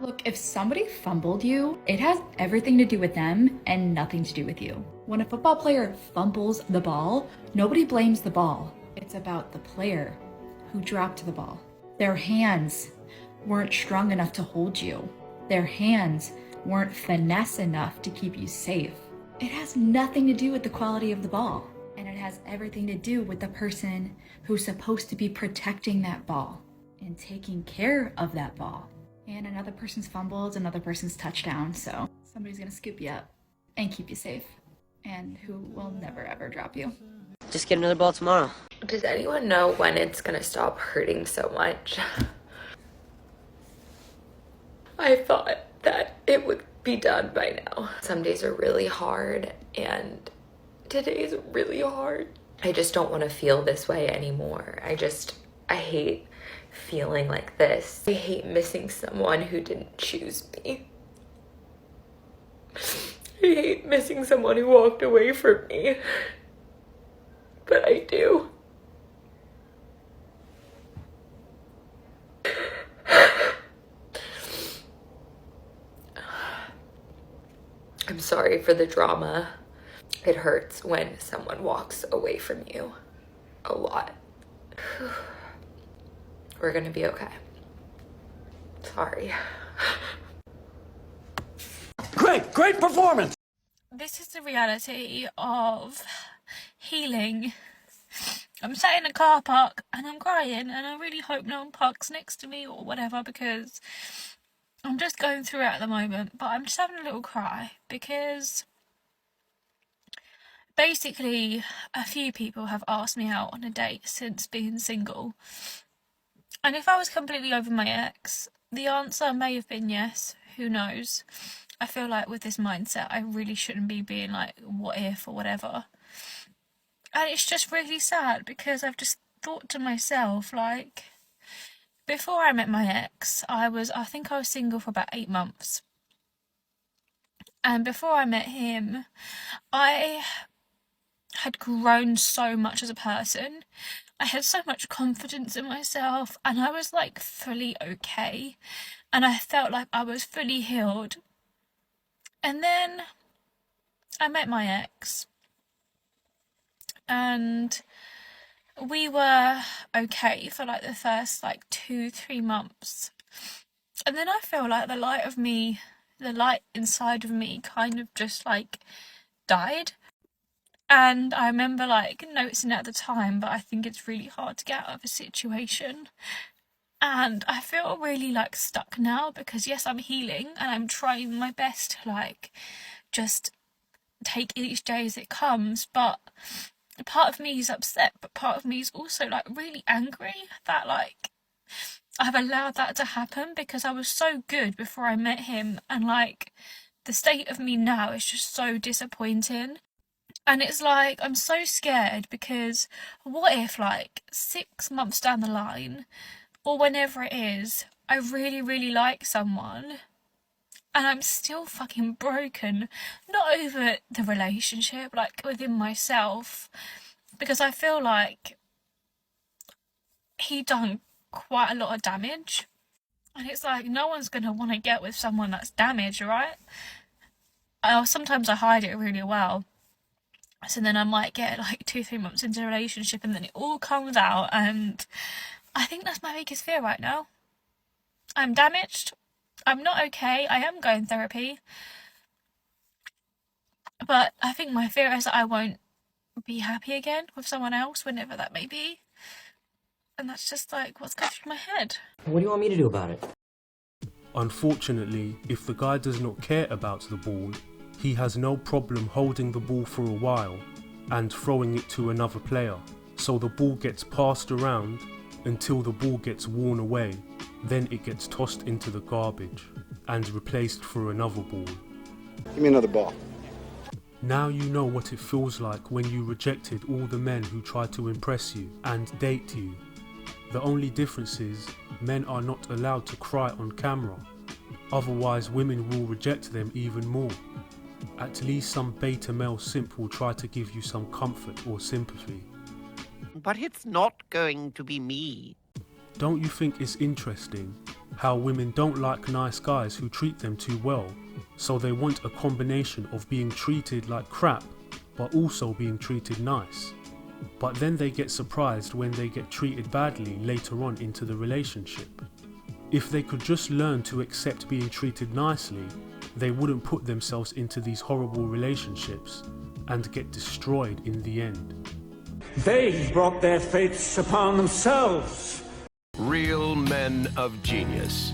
Look, if somebody fumbled you, it has everything to do with them and nothing to do with you. When a football player fumbles the ball, nobody blames the ball. It's about the player who dropped the ball. Their hands weren't strong enough to hold you. Their hands weren't finesse enough to keep you safe. It has nothing to do with the quality of the ball. And it has everything to do with the person who's supposed to be protecting that ball and taking care of that ball. And another person's fumbles, another person's touchdown. So somebody's gonna scoop you up and keep you safe. And who will never ever drop you. Just get another ball tomorrow. Does anyone know when it's gonna stop hurting so much? I thought that it would be done by now. Some days are really hard and today's really hard. I just don't want to feel this way anymore. I hate feeling like this. I hate missing someone who didn't choose me. I hate missing someone who walked away from me. But I do. I'm sorry for the drama. It hurts when someone walks away from you a lot. We're gonna be okay. Sorry. Great performance! This is the reality of healing. I'm sat in a car park and I'm crying, and I really hope no one parks next to me or whatever, because I'm just going through it at the moment. But I'm just having a little cry because basically a few people have asked me out on a date since being single. And if I was completely over my ex, the answer may have been yes. Who knows? I feel like with this mindset, I really shouldn't be being like, what if or whatever. And it's just really sad because I've just thought to myself, like, before I met my ex, I think I was single for about 8 months. And before I met him, I had grown so much as a person. I had so much confidence in myself, and I was like fully okay, and I felt like I was fully healed. And then I met my ex, and we were okay for like the first like 2-3 months, and then I feel like the light inside of me kind of just like died. And I remember like noticing it at the time, but I think it's really hard to get out of a situation. And I feel really like stuck now because yes, I'm healing and I'm trying my best to like just take each day as it comes. But part of me is upset, but part of me is also like really angry that like I've allowed that to happen because I was so good before I met him, and like the state of me now is just so disappointing. And it's like, I'm so scared because what if like 6 months down the line, or whenever it is, I really, really like someone and I'm still fucking broken, not over the relationship, like within myself, because I feel like he done quite a lot of damage. And it's like, no one's going to want to get with someone that's damaged, right? Sometimes I hide it really well. So then I might get like 2-3 months into a relationship and then it all comes out, and I think that's my biggest fear right now. I'm damaged. I'm not okay. I am going therapy. But I think my fear is that I won't be happy again with someone else, whenever that may be. And that's just like what's going through my head. What do you want me to do about it? Unfortunately, if the guy does not care about the ball, he has no problem holding the ball for a while and throwing it to another player, so the ball gets passed around until the ball gets worn away, then it gets tossed into the garbage and replaced for another ball. Give me another ball. Now you know what it feels like when you rejected all the men who tried to impress you and date you. The only difference is men are not allowed to cry on camera, otherwise women will reject them even more. At least some beta male simp will try to give you some comfort or sympathy. But it's not going to be me. Don't you think it's interesting how women don't like nice guys who treat them too well, so they want a combination of being treated like crap but also being treated nice. But then they get surprised when they get treated badly later on into the relationship. If they could just learn to accept being treated nicely, they wouldn't put themselves into these horrible relationships and get destroyed in the end. They brought their fates upon themselves. Real men of genius.